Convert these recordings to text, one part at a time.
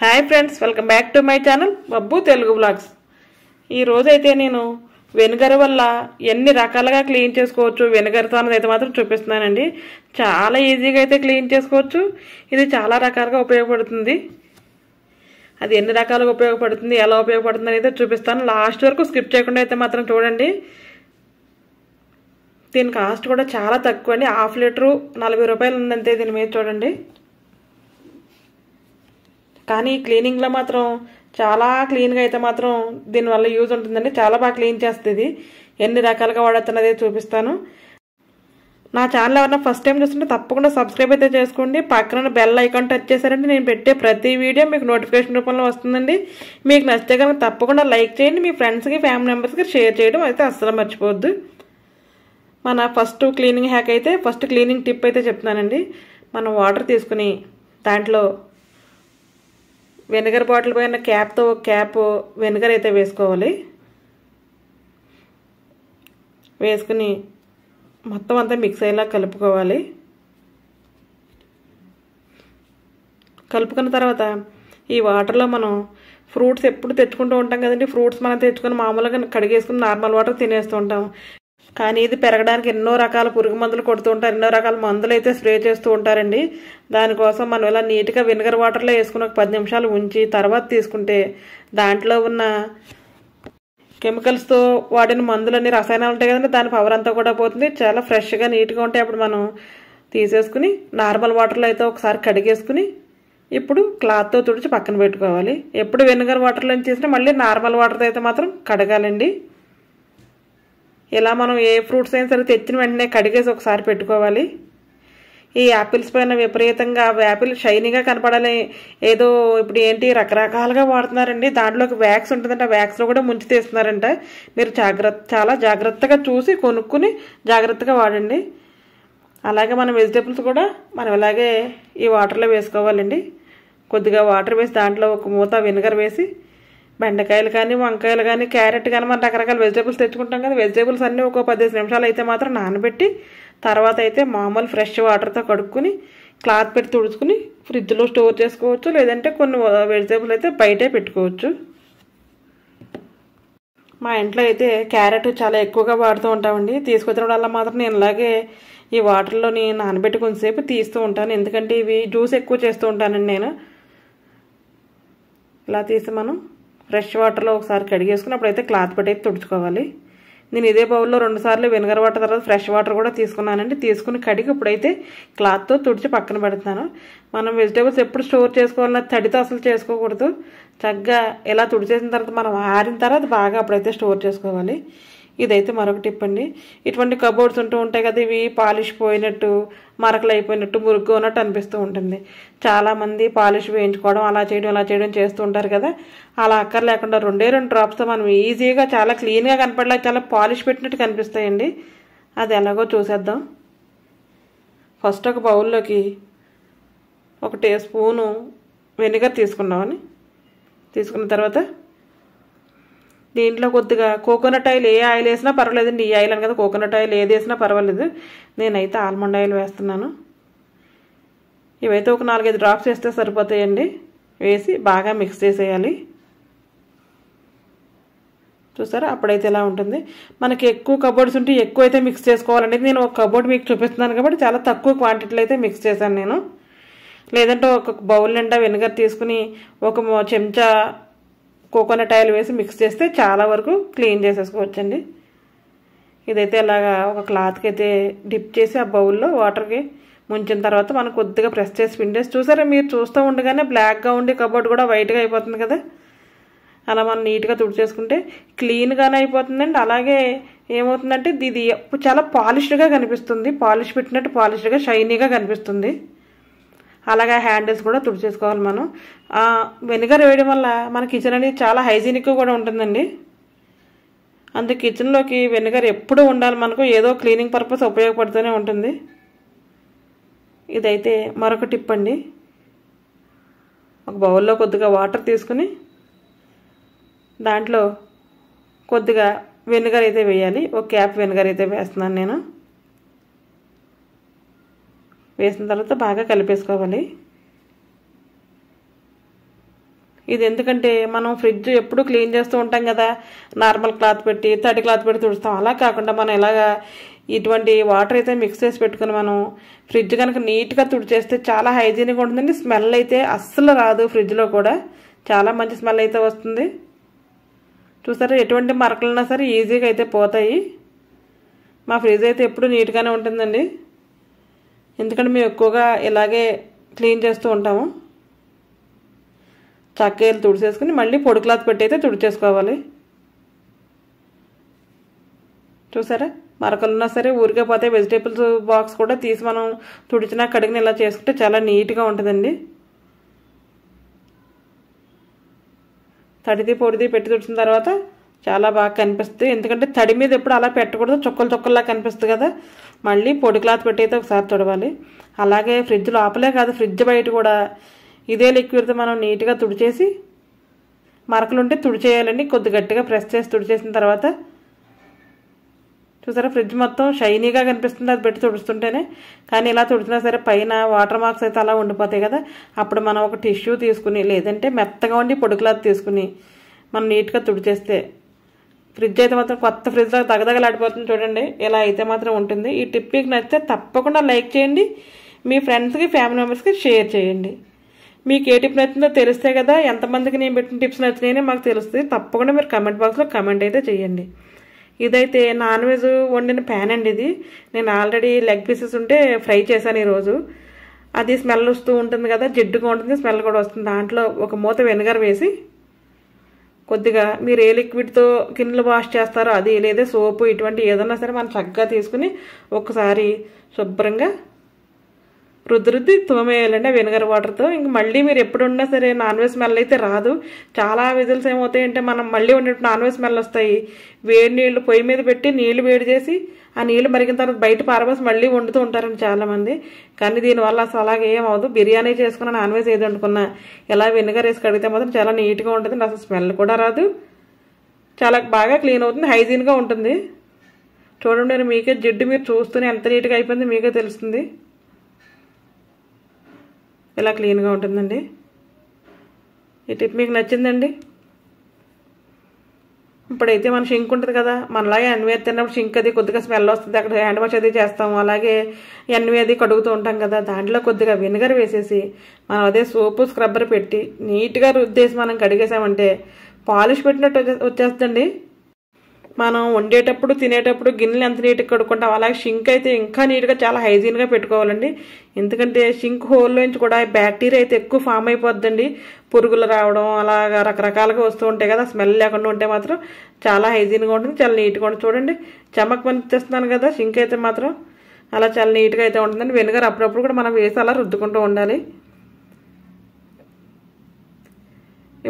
Hi friends, welcome back to my channel Babbu Telugu blogs. ఈరోజైతే నేను vinegar వల్ల ఎన్ని రకాలుగా క్లీన్ చేసుకోవచ్చు వెనిగర్తో అన్నది అయితే మాత్రం చూపిస్తున్నానండి. చాలా ఈజీగా అయితే క్లీన్ చేసుకోవచ్చు. ఇది చాలా రకాలుగా ఉపయోగపడుతుంది. అది ఎన్ని రకాలుగా ఉపయోగపడుతుంది, ఎలా ఉపయోగపడుతుంది అనేది చూపిస్తాను. లాస్ట్ వరకు స్కిప్ చేయకుండా అయితే మాత్రం చూడండి. దీని కాస్ట్ కూడా చాలా తక్కువ అండి. హాఫ్ లీటరు 40 రూపాయలు ఉందంతే దీని మీద చూడండి. కానీ క్లీనింగ్లో మాత్రం చాలా క్లీన్గా అయితే మాత్రం దీనివల్ల యూజ్ ఉంటుందండి. చాలా బాగా క్లీన్ చేస్తుంది. ఎన్ని రకాలుగా వాడుతున్నది చూపిస్తాను. నా ఛానల్ ఎవరైనా ఫస్ట్ టైం చూస్తుంటే తప్పకుండా సబ్స్క్రైబ్ అయితే చేసుకోండి. పక్కన బెల్ ఐకాన్ టచ్ చేశారంటే నేను పెట్టే ప్రతి వీడియో మీకు నోటిఫికేషన్ రూపంలో వస్తుందండి. మీకు నచ్చితే కనుక తప్పకుండా లైక్ చేయండి. మీ ఫ్రెండ్స్కి ఫ్యామిలీ మెంబర్స్కి షేర్ చేయడం అయితే అస్సలు మర్చిపోవద్దు. మన ఫస్ట్ క్లీనింగ్ హ్యాక్ అయితే ఫస్ట్ క్లీనింగ్ టిప్ అయితే చెప్తున్నానండి. మనం వాటర్ తీసుకుని దాంట్లో వెనిగర్ బాటిల్ పైన క్యాప్తో క్యాప్ వెనిగర్ అయితే వేసుకోవాలి. వేసుకుని మొత్తం అంతా మిక్స్ అయ్యేలా కలుపుకోవాలి. కలుపుకున్న తర్వాత ఈ వాటర్లో మనం ఫ్రూట్స్ ఎప్పుడు తెచ్చుకుంటూ ఉంటాం కదండి. ఫ్రూట్స్ మనం తెచ్చుకొని మామూలుగా కడిగేసుకుని నార్మల్ వాటర్ తినేస్తూ ఉంటాం. కానీ ఇది పెరగడానికి ఎన్నో రకాల పురుగు మందులు కొడుతూ ఉంటారు. ఎన్నో రకాల మందులు అయితే స్ప్రే చేస్తూ ఉంటారండి. దానికోసం మనం ఇలా నీట్గా వెనిగర్ వాటర్లో వేసుకుని ఒక 10 నిమిషాలు ఉంచి తర్వాత తీసుకుంటే దాంట్లో ఉన్న కెమికల్స్తో వాడిన మందులన్నీ రసాయనాలు ఉంటాయి కదండి, దాని పవర్ అంతా కూడా పోతుంది. చాలా ఫ్రెష్గా నీట్గా ఉంటాయి. అప్పుడు మనం తీసేసుకుని నార్మల్ వాటర్లో అయితే ఒకసారి కడిగేసుకుని ఇప్పుడు క్లాత్తో తుడిచి పక్కన పెట్టుకోవాలి. ఎప్పుడు వెనిగర్ వాటర్లో చేసినా మళ్ళీ నార్మల్ వాటర్తో అయితే మాత్రం కడగాలండి. ఇలా మనం ఏ ఫ్రూట్స్ అయినా సరే తెచ్చిన వెంటనే కడిగేసి ఒకసారి పెట్టుకోవాలి. ఈ యాపిల్స్ పైన విపరీతంగా యాపిల్ షైనీగా కనపడాలి. ఏదో ఇప్పుడు ఏంటి రకరకాలుగా వాడుతున్నారండి. దాంట్లోకి వ్యాక్స్ ఉంటుందంట, వ్యాక్స్లో కూడా ముంచి తీస్తున్నారంట. మీరు చాలా జాగ్రత్తగా చూసి కొనుక్కుని జాగ్రత్తగా వాడండి. అలాగే మన వెజిటేబుల్స్ కూడా మనం ఇలాగే ఈ వాటర్లో వేసుకోవాలండి. కొద్దిగా వాటర్ వేసి దాంట్లో ఒక మూత వెనిగర్ వేసి బెండకాయలు కానీ వంకాయలు కానీ క్యారెట్ కానీ మనం రకరకాల వెజిటేబుల్స్ తెచ్చుకుంటాం కదా, వెజిటేబుల్స్ అన్నీ ఒక 15 నిమిషాలు అయితే మాత్రం నానబెట్టి తర్వాత అయితే మామూలు ఫ్రెష్ వాటర్తో కడుక్కుని క్లాత్ పెట్టి తుడుచుకుని ఫ్రిడ్జ్లో స్టోర్ చేసుకోవచ్చు. లేదంటే కొన్ని వెజిటేబుల్ అయితే బయటే పెట్టుకోవచ్చు. మా ఇంట్లో అయితే క్యారెట్ చాలా ఎక్కువగా వాడుతూ ఉంటామండి. తీసుకొచ్చినప్పుడల్లా మాత్రం నేను ఇలాగే ఈ వాటర్లోని నానబెట్టి కొంచెంసేపు తీస్తూ ఉంటాను. ఎందుకంటే ఇవి జ్యూస్ ఎక్కువ చేస్తూ ఉంటానండి నేను. ఇలా తీసి మనం ఫ్రెష్ వాటర్లో ఒకసారి కడిగేసుకుని అప్పుడైతే క్లాత్ పెట్టి తుడుచుకోవాలి. నేను ఇదే బౌల్లో 2 సార్లు వెనిగర్ వాటర్ తర్వాత ఫ్రెష్ వాటర్ కూడా తీసుకున్నానండి. తీసుకుని కడిగి ఇప్పుడైతే క్లాత్తో తుడిచి పక్కన పెడుతున్నాను. మనం వెజిటేబుల్స్ ఎప్పుడు స్టోర్ చేసుకోవాలన్నా తడితో అసలు చేసుకోకూడదు. చక్కగా ఇలా తుడిచేసిన తర్వాత మనం ఆరిన తర్వాత బాగా అప్పుడైతే స్టోర్ చేసుకోవాలి. ఇదైతే మరొక టిప్ అండి. ఇటువంటి కబోర్డ్స్ ఉంటూ ఉంటాయి కదా, ఇవి పాలిష్ పోయినట్టు మరకలు అయిపోయినట్టు మురుగ్గా ఉన్నట్టు అనిపిస్తూ ఉంటుంది. చాలామంది పాలిష్ వేయించుకోవడం అలా చేయడం చేస్తూ ఉంటారు కదా. అలా అక్కర్ లేకుండా 2 డ్రాప్స్తో మనం ఈజీగా చాలా క్లీన్గా కనపడలే చాలా పాలిష్ పెట్టినట్టు కనిపిస్తాయండి. అది ఎలాగో చూసేద్దాం. ఫస్ట్ ఒక బౌల్లోకి 1 టీ స్పూను వెనిగర్ తీసుకున్నామని తీసుకున్న తర్వాత దీంట్లో కొద్దిగా కోకోనట్ ఆయిల్, ఏ ఆయిల్ వేసినా పర్వాలేదండి. ఈ ఆయిల్ అని కదా, కోకోనట్ ఆయిల్ ఏది వేసినా పర్వాలేదు. నేనైతే ఆల్మండ్ ఆయిల్ వేస్తున్నాను. ఇవైతే ఒక 4-5 డ్రాప్స్ వేస్తే సరిపోతాయండి. వేసి బాగా మిక్స్ చేసేయాలి. చూసారా, అప్పుడైతే ఇలా ఉంటుంది. మనకి ఎక్కువ కబోర్డ్స్ ఉంటే ఎక్కువ అయితే మిక్స్ చేసుకోవాలండి. నేను ఒక కబోర్డ్ మీకు చూపిస్తున్నాను కాబట్టి చాలా తక్కువ క్వాంటిటీలో అయితే మిక్స్ చేశాను నేను. లేదంటే ఒక బౌల్ నిండా వెనిగర్ తీసుకుని 1 చెంచా కోకోనట్ ఆయిల్ వేసి మిక్స్ చేస్తే చాలా వరకు క్లీన్ చేసేసుకోవచ్చండి. ఇదైతే ఇలాగా ఒక క్లాత్కి అయితే డిప్ చేసి ఆ బౌల్లో వాటర్కి ముంచిన తర్వాత మనం కొద్దిగా ప్రెస్ చేసి పిండేసి చూసారా, మీరు చూస్తూ ఉండగానే బ్లాక్గా ఉండి కబోర్డ్ కూడా వైట్గా అయిపోతుంది కదా. అలా మనం నీట్గా తుడిచేసుకుంటే క్లీన్గానే అయిపోతుందండి. అలాగే ఏమవుతుందంటే ఇది చాలా పాలిష్డ్గా కనిపిస్తుంది. పాలిష్ పెట్టినట్టు పాలిష్డ్గా షైనీగా కనిపిస్తుంది. అలాగే హ్యాండిల్స్ కూడా తుడిచేసుకోవాలి మనం. వెనిగర్ వేయడం వల్ల మన కిచెన్ అనేది చాలా హైజీనిక్గా కూడా ఉంటుందండి. అందుకే కిచెన్లోకి వెనిగర్ ఎప్పుడూ ఉండాలి. మనకు ఏదో క్లీనింగ్ పర్పస్ ఉపయోగపడుతూనే ఉంటుంది. ఇదైతే మరొక టిప్ అండి. ఒక బౌల్లో కొద్దిగా వాటర్ తీసుకుని దాంట్లో కొద్దిగా వెనిగర్ అయితే వేయాలి. 1 క్యాప్ వెనిగర్ అయితే వేస్తున్నాను నేను. వేసిన తర్వాత బాగా కలిపేసుకోవాలి. ఇది ఎందుకంటే మనం ఫ్రిడ్జ్ ఎప్పుడు క్లీన్ చేస్తూ ఉంటాం కదా, నార్మల్ క్లాత్ పెట్టి తడి క్లాత్ పెట్టి తుడుస్తాం. అలా కాకుండా మనం ఇలాగా ఇటువంటి వాటర్ అయితే మిక్స్ చేసి పెట్టుకుని మనం ఫ్రిడ్జ్ కనుక నీట్గా తుడిచేస్తే చాలా హైజీనిక్గా ఉంటుందండి. స్మెల్ అయితే అస్సలు రాదు, ఫ్రిడ్జ్లో కూడా చాలా మంచి స్మెల్ అయితే వస్తుంది. చూసారా, ఎటువంటి మరకలున్నా సరే ఈజీగా అయితే పోతాయి. మా ఫ్రిడ్జ్ అయితే ఎప్పుడు నీట్గానే ఉంటుందండి, ఎందుకంటే మేము ఎక్కువగా ఇలాగే క్లీన్ చేస్తూ ఉంటాము. చక్కగా తుడిచేసుకుని మళ్ళీ పొడి క్లాత్ పెట్టి అయితే తుడిచేసుకోవాలి. చూసారా, మరకలున్నా సరే ఊరికే పోతే వెజిటేబుల్స్ బాక్స్ కూడా తీసి మనం తుడిచినా కడిగిన ఇలా చేసుకుంటే చాలా నీట్గా ఉంటుందండి. తడిది పొడిది పెట్టి తుడిచిన తర్వాత చాలా బాగా కనిపిస్తుంది. ఎందుకంటే తడి మీద ఎప్పుడు అలా పెట్టకూడదు, చుక్కలు చుక్కల్లా కనిపిస్తుంది కదా. మళ్ళీ పొడి క్లాత్ పెట్టి అయితే ఒకసారి తుడవాలి. అలాగే ఫ్రిడ్జ్ లోపలే కాదు, ఫ్రిడ్జ్ బయట కూడా ఇదే లిక్విడ్తో మనం నీట్గా తుడిచేసి మరకలుంటే తుడిచేయాలండి. కొద్ది గట్టిగా ప్రెస్ చేసి తుడిచేసిన తర్వాత చూసారా, ఫ్రిడ్జ్ మొత్తం షైనీగా కనిపిస్తుంది అది పెట్టి తుడుస్తుంటేనే. కానీ ఇలా తుడిచినా సరే పైన వాటర్ మార్క్స్ అయితే అలా ఉండిపోతాయి కదా. అప్పుడు మనం ఒక టిష్యూ తీసుకుని లేదంటే మెత్తగా ఉండి పొడి క్లాత్ తీసుకుని మనం నీట్గా తుడిచేస్తే ఫ్రిడ్జ్ అయితే మాత్రం కొత్త ఫ్రిడ్జ్లో తగదగలాడిపోతుంది. చూడండి, ఇలా అయితే మాత్రం ఉంటుంది. ఈ టిప్ మీకు నచ్చితే తప్పకుండా లైక్ చేయండి, మీ ఫ్రెండ్స్కి ఫ్యామిలీ మెంబర్స్కి షేర్ చేయండి. మీకు ఏ టిప్ నచ్చిందో తెలిస్తే కదా, ఎంతమందికి నేను పెట్టిన టిప్స్ నచ్చినాయని మాకు తెలుస్తుంది. తప్పకుండా మీరు కమెంట్ బాక్స్లో కమెంట్ అయితే చేయండి. ఇదైతే నాన్ వెజ్ వండిన ప్యాన్ అండి. ఇది నేను ఆల్రెడీ లెగ్ పీసెస్ ఉంటే ఫ్రై చేశాను ఈరోజు. అది స్మెల్ వస్తూ ఉంటుంది కదా, జిడ్డుగా ఉంటుంది, స్మెల్ కూడా వస్తుంది. దాంట్లో ఒక మూత వెనిగర్ వేసి కొద్దిగా మీరు ఏ లిక్విడ్తో గిన్నెలు వాష్ చేస్తారో అది, లేదా సోపు ఇటువంటి ఏదన్నా సరే మనం చక్కగా తీసుకుని ఒకసారి శుభ్రంగా రుద్ది తోమేయాలండి వెనిగర్ వాటర్తో. ఇంక మళ్ళీ మీరు ఎప్పుడు ఉన్నా సరే నాన్ వెజ్ స్మెల్ అయితే రాదు. చాలా విజిల్స్ ఏమవుతాయంటే మనం మళ్ళీ వండినట్టు నాన్ వెజ్ స్మెల్ వస్తాయి. వేడి నీళ్ళు పొయ్యి మీద పెట్టి నీళ్లు వేడి చేసి ఆ నీళ్లు మరిగిన తర్వాత బయట పారబోసి మళ్ళీ వండుతూ ఉంటారండి చాలామంది. కానీ దీనివల్ల అసలు అలాగే ఏమవుదు. బిర్యానీ చేసుకున్న నాన్ వెజ్ ఏది వండుకున్నా ఇలా వెనిగర్ వేసి కడిగితే మాత్రం చాలా నీట్గా ఉంటుంది. అసలు స్మెల్ కూడా రాదు, చాలా బాగా క్లీన్ అవుతుంది, హైజీన్గా ఉంటుంది. చూడండి, మీకే జిడ్డు మీరు చూస్తూనే ఎంత నీట్గా అయిపోయింది మీకే తెలుస్తుంది. ఇలా క్లీన్గా ఉంటుందండి. ఈ టిప్ మీకు నచ్చిందండి. ఇప్పుడైతే మన షింక్ ఉంటుంది కదా, మనలాగే ఎన్వి తిన్నప్పుడు షింక్ అది కొద్దిగా స్మెల్ వస్తుంది, అక్కడ హ్యాండ్ వాష్ అది చేస్తాము. అలాగే ఎన్వి అది కడుగుతూ ఉంటాం కదా, దాంట్లో కొద్దిగా వెనిగర్ వేసేసి మనం అదే సోపు స్క్రబ్బర్ పెట్టి నీట్గా రుద్దేసి మనం కడిగేసామంటే పాలిష్ పెట్టినట్టు వచ్చేస్తుందండి. మనం వండేటప్పుడు తినేటప్పుడు గిన్నెలు ఎంత నీట్గా కడుక్కుంటాం, అలాగే షింక్ అయితే ఇంకా నీట్గా చాలా హైజీన్గా పెట్టుకోవాలండి. ఎందుకంటే షింక్ హోల్లోంచి కూడా బ్యాక్టీరియా అయితే ఎక్కువ ఫామ్ అయిపోద్దండి. పురుగులు రావడం అలాగా రకరకాలుగా వస్తూ ఉంటాయి కదా. స్మెల్ లేకుండా ఉంటే మాత్రం చాలా హైజీన్గా ఉంటుంది, చాలా నీట్గా ఉంటుంది. చూడండి, చెమక్ పనిచేస్తున్నాను కదా, షింక్ అయితే మాత్రం అలా చాలా నీట్గా అయితే ఉంటుందండి. వెనిగర్ అప్పుడప్పుడు కూడా మనం వేసి అలా రుద్దుకుంటూ ఉండాలి.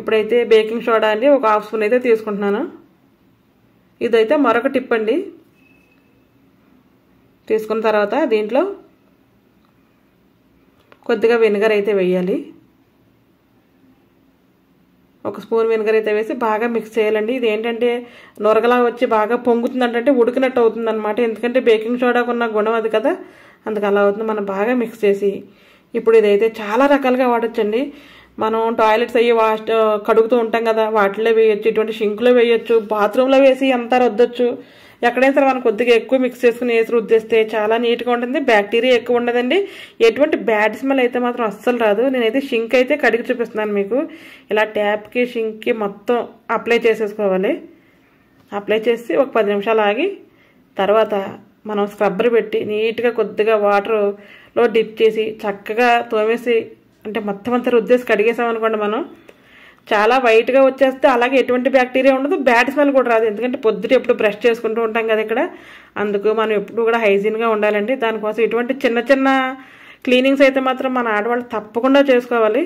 ఇప్పుడైతే బేకింగ్ సోడా అండి ఒక హాఫ్ స్పూన్ అయితే తీసుకుంటున్నాను. ఇదైతే మరొక టిప్ అండి. తీసుకున్న తర్వాత దీంట్లో కొద్దిగా వెనిగర్ అయితే వేయాలి. ఒక స్పూన్ వెనిగర్ అయితే వేసి బాగా మిక్స్ చేయాలండి. ఇది ఏంటంటే నొరగలా వచ్చి బాగా పొంగుతుందంటే ఉడికినట్టు అవుతుంది అనమాట. ఎందుకంటే బేకింగ్ సోడాకు ఉన్న గుణం అది కదా, అందుకు అలా అవుతుంది. మనం బాగా మిక్స్ చేసి ఇప్పుడు ఇదైతే చాలా రకాలుగా వాడచ్చండి. మనం టాయిలెట్స్ అయ్యి కడుగుతూ ఉంటాం కదా, వాటిలో వేయచ్చు, ఇటువంటి షింక్లో వేయచ్చు, బాత్రూంలో వేసి అంతా రుద్దొచ్చు. ఎక్కడైనా సరే మనం కొద్దిగా ఎక్కువ మిక్స్ చేసుకుని వేసి రుద్దేస్తే చాలా నీట్గా ఉంటుంది, బ్యాక్టీరియా ఎక్కువ ఉండదండి. ఎటువంటి బ్యాడ్ స్మెల్ అయితే మాత్రం అస్సలు రాదు. నేనైతే షింక్ అయితే కడిగి చూపిస్తున్నాను మీకు. ఇలా ట్యాప్కి షింక్కి మొత్తం అప్లై చేసేసుకోవాలి. అప్లై చేసి ఒక 10 నిమిషాలు ఆగి తర్వాత మనం స్క్రబ్బర్ పెట్టి నీట్గా కొద్దిగా వాటర్లో డిప్ చేసి చక్కగా తోమేసి అంటే మొత్తం అంతా రుద్దేసి కడిగేసామనుకోండి, మనం చాలా వైట్గా వచ్చేస్తే అలాగే ఎటువంటి బ్యాక్టీరియా ఉండదు, బ్యాడ్ స్మెల్ కూడా రాదు. ఎందుకంటే పొద్దుట ఎప్పుడు బ్రష్ చేసుకుంటూ ఉంటాం కదా ఇక్కడ, అందుకు మనం ఎప్పుడు కూడా హైజీన్గా ఉండాలండి. దానికోసం ఇటువంటి చిన్న చిన్న క్లీనింగ్స్ అయితే మాత్రం మన ఆడవాళ్ళు తప్పకుండా చేసుకోవాలి.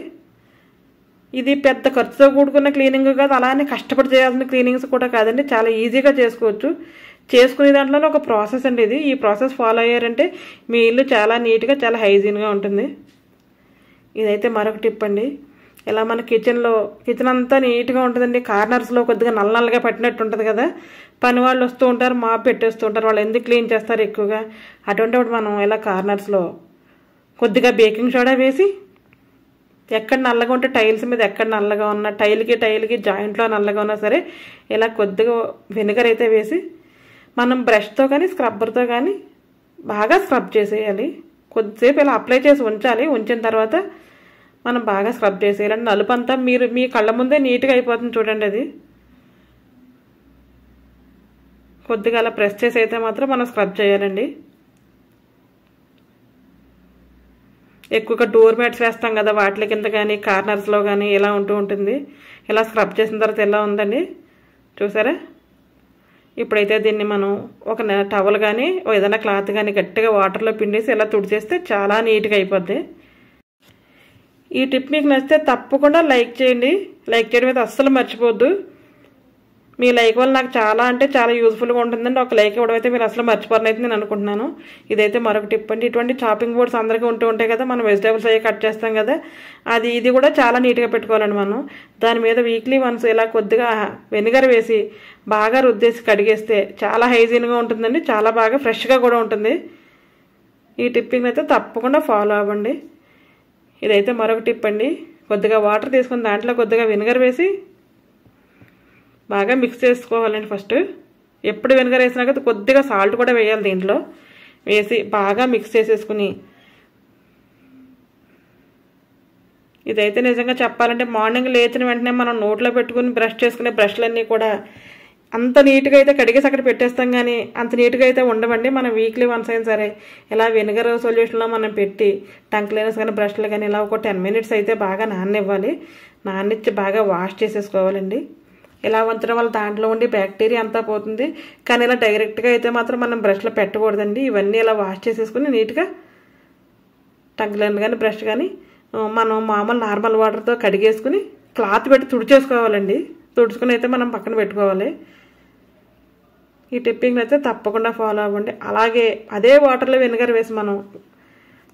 ఇది పెద్ద ఖర్చుతో కూడుకున్న క్లీనింగ్ కాదు, అలానే కష్టపడి చేయాల్సిన క్లీనింగ్స్ కూడా కాదండి, చాలా ఈజీగా చేసుకోవచ్చు. చేసుకునే దాంట్లోనే ఒక ప్రాసెస్ అండి ఇది. ఈ ప్రాసెస్ ఫాలో అయ్యారంటే మీ ఇల్లు చాలా నీట్గా చాలా హైజీన్గా ఉంటుంది. ఇదైతే మరొక టిప్ అండి. ఇలా మన కిచెన్ అంతా నీట్గా ఉంటుందండి. కార్నర్స్లో కొద్దిగా నల్లగా పట్టినట్టు ఉంటుంది కదా, పని వాళ్ళు వస్తూ ఉంటారు, మాప్ పెట్టేస్తూ ఉంటారు, వాళ్ళు ఎందుకు క్లీన్ చేస్తారు ఎక్కువగా. అటువంటిప్పుడు మనం ఇలా కార్నర్స్లో కొద్దిగా బేకింగ్ సోడా వేసి ఎక్కడ నల్లగా ఉంటే టైల్స్ మీద ఎక్కడ నల్లగా ఉన్నా టైల్కి జాయింట్లో నల్లగా ఉన్నా సరే ఇలా కొద్దిగా వెనిగర్ అయితే వేసి మనం బ్రష్తో కానీ స్క్రబ్బర్తో కానీ బాగా స్క్రబ్ చేసేయాలి. కొద్దిసేపు ఇలా అప్లై చేసి ఉంచాలి. ఉంచిన తర్వాత మనం బాగా స్క్రబ్ చేసేయాలి. నలుపు అంతా మీ కళ్ళ ముందే నీట్గా అయిపోతుంది చూడండి. అది కొద్దిగా అలా ప్రెస్ చేసి అయితే మాత్రం మనం స్క్రబ్ చేయాలండి. ఎక్కువగా డోర్ మ్యాట్స్ వేస్తాం కదా, వాటి కింద కానీ కార్నర్స్లో కానీ ఇలా ఉంటుంది. ఇలా స్క్రబ్ చేసిన తర్వాత ఎలా ఉందండి చూసారా. ఇప్పుడైతే దీన్ని మనం ఒక టవల్ కానీ ఏదైనా క్లాత్ కానీ గట్టిగా వాటర్లో పిండేసి ఇలా తుడిచేస్తే చాలా నీట్గా అయిపోద్ది. ఈ టిప్ మీకు నచ్చితే తప్పకుండా లైక్ చేయండి. లైక్ చేయడం అయితే అస్సలు మర్చిపోద్దు. మీ లైక్ వల్ల నాకు చాలా అంటే చాలా యూజ్ఫుల్గా ఉంటుందండి. ఒక లైక్ ఇవ్వడం అయితే మీరు అసలు మర్చిపోరని అయితే నేను అనుకుంటున్నాను. ఇదైతే మరొక టిప్ అండి. ఇటువంటి చాపింగ్ బోర్డ్స్ అందరికీ ఉంటాయి కదా, మనం వెజిటేబుల్స్ అవి కట్ చేస్తాం కదా, ఇది కూడా చాలా నీట్గా పెట్టుకోవాలండి మనం. దాని మీద వీక్లీ వన్స్ ఇలా కొద్దిగా వెనిగర్ వేసి బాగా రుద్దేసి కడిగేస్తే చాలా హైజీన్గా ఉంటుందండి. చాలా బాగా ఫ్రెష్గా కూడా ఉంటుంది. ఈ టిప్పింగ్ అయితే తప్పకుండా ఫాలో అవ్వండి. ఇదైతే మరొక టిప్ అండి. కొద్దిగా వాటర్ తీసుకుని దాంట్లో కొద్దిగా వెనిగర్ వేసి బాగా మిక్స్ చేసుకోవాలండి. ఫస్ట్ ఎప్పుడు వెనిగర్ వేసినాక కొద్దిగా సాల్ట్ కూడా వేయాలి. దీంట్లో వేసి బాగా మిక్స్ చేసేసుకుని ఇదైతే నిజంగా చెప్పాలంటే మార్నింగ్ లేచిన వెంటనే మనం నోట్లో పెట్టుకుని బ్రష్ చేసుకునే బ్రష్లన్నీ కూడా అంత నీట్గా అయితే కడిగేసి అక్కడ పెట్టేస్తాం, కానీ అంత నీట్గా అయితే ఉండవండి. మనం వీక్లీ వన్స్ అయినా సరే ఇలా వెనిగర్ సొల్యూషన్లో మనం పెట్టి టంగ్ క్లీనర్స్ కానీ బ్రష్లు కానీ ఇలా ఒక 10 minutes అయితే బాగా నాననివ్వాలి. నాననిచ్చి బాగా వాష్ చేసేసుకోవాలండి. ఇలా ఉంచడం వల్ల దాంట్లో ఉండి బ్యాక్టీరియా అంతా పోతుంది. కానీ ఇలా డైరెక్ట్గా అయితే మాత్రం మనం బ్రష్లో పెట్టకూడదండి. ఇవన్నీ ఇలా వాష్ చేసేసుకుని నీట్గా టంగ్ క్లీనర్ కానీ బ్రష్ కానీ మనం మామూలు నార్మల్ వాటర్తో కడిగేసుకుని క్లాత్ పెట్టి తుడిచేసుకోవాలండి. తుడుచుకుని అయితే మనం పక్కన పెట్టుకోవాలి. ఈ టిప్పింగ్ అయితే తప్పకుండా ఫాలో అవ్వండి. అలాగే అదే వాటర్లో వెనిగర్ వేసి మనం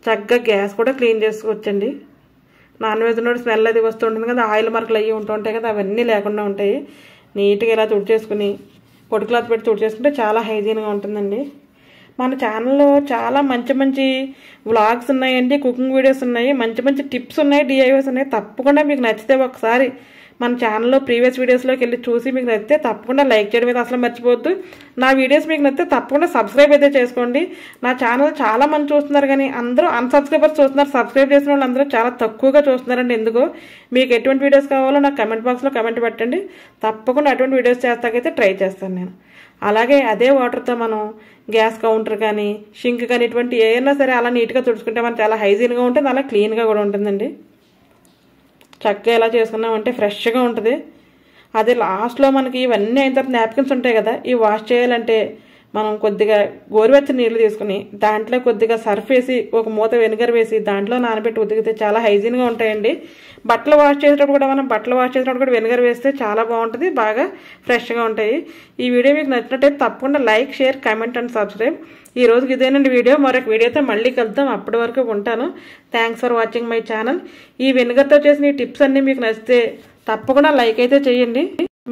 చక్కగా గ్యాస్ కూడా క్లీన్ చేసుకోవచ్చండి. నాన్ వెజ్ నోటి స్మెల్ అది వస్తూ ఉంటుంది కదా, ఆయిల్ మార్కులు అయ్యి ఉంటుంటాయి కదా, అవన్నీ లేకుండా ఉంటాయి. నీట్గా ఇలా తుడిచేసుకుని పొడి క్లాత్ పెట్టి తుడిచేసుకుంటే చాలా హైజీన్గా ఉంటుందండి. మన ఛానల్లో చాలా మంచి వ్లాగ్స్ ఉన్నాయండి, కుకింగ్ వీడియోస్ ఉన్నాయి, మంచి టిప్స్ ఉన్నాయి, డిఐవైస్ ఉన్నాయి. తప్పకుండా మీకు నచ్చితే ఒకసారి మన ఛానల్లో ప్రీవియస్ వీడియోస్లోకి వెళ్ళి చూసి మీకు నచ్చితే తప్పకుండా లైక్ చేయడం అయితే అసలు మర్చిపోవద్దు. నా వీడియోస్ మీకు నచ్చితే తప్పకుండా సబ్స్క్రైబ్ అయితే చేసుకోండి. నా ఛానల్ చాలా మంది చూస్తున్నారు కానీ అందరూ అన్సబ్స్క్రైబర్స్ చూస్తున్నారు. సబ్స్క్రైబ్ చేసిన వాళ్ళు అందరూ చాలా తక్కువగా చూస్తున్నారండి. ఎందుకో మీకు ఎటువంటి వీడియోస్ కావాలో నాకు కమెంట్ బాక్స్లో కమెంట్ పెట్టండి. తప్పకుండా అటువంటి వీడియోస్ చేస్తాకైతే ట్రై చేస్తాను నేను. అలాగే అదే వాటర్తో మనం గ్యాస్ కౌంటర్ కానీ షింక్ కానీ ఇటువంటి ఏమైనా సరే అలా నీట్గా తుడుచుకుంటే మనం చాలా హైజీన్గా ఉంటుంది, అలా క్లీన్గా కూడా ఉంటుందండి. చక్కగా ఎలా చేసుకున్నామంటే ఫ్రెష్గా ఉంటుంది. అదే లాస్ట్లో మనకి ఇవన్నీ అయిన తర్వాత నాప్కిన్స్ ఉంటాయి కదా, ఇవి వాష్ చేయాలంటే మనం కొద్దిగా గోరువెచ్చని నీళ్ళు తీసుకుని దాంట్లో కొద్దిగా సర్ఫ్ వేసి ఒక మూత వెనిగర్ వేసి దాంట్లో నానబెట్టి ఉతికితే చాలా హైజీన్గా ఉంటాయండి. బట్టలు వాష్ చేసేటప్పుడు కూడా వెనిగర్ వేస్తే చాలా బాగుంటుంది, బాగా ఫ్రెష్గా ఉంటాయి. ఈ వీడియో మీకు నచ్చినట్టయితే తప్పకుండా like, share, comment and subscribe. ఈ రోజుకి ఇదేనండి వీడియో. మరొక వీడియోతో మళ్ళీ కలుద్దాం. అప్పటి వరకు ఉంటాను. Thanks for watching my channel. ఈ వెనిగర్తో చేసిన ఈ టిప్స్ అన్నీ మీకు నచ్చితే తప్పకుండా లైక్ అయితే చేయండి.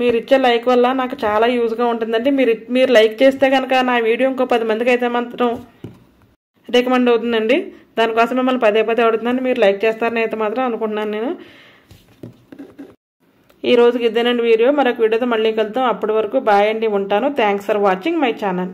మీరు ఇచ్చే లైక్ వల్ల నాకు చాలా యూజ్గా ఉంటుందండి. మీరు లైక్ చేస్తే కనుక నా వీడియో ఇంకో 10 మందికి అయితే మాత్రం రికమెండ్ అవుతుందండి. దానికోసం మిమ్మల్ని పదే అడుగుతున్నాను, మీరు లైక్ చేస్తారని అయితే మాత్రం అనుకుంటున్నాను నేను. ఈ రోజుకి ఇదేనండి వీడియో. మరొక వీడియోతో మళ్ళీ కలుద్దాం. అప్పటి వరకు బాయ్ అండి, ఉంటాను. Thanks for watching my channel.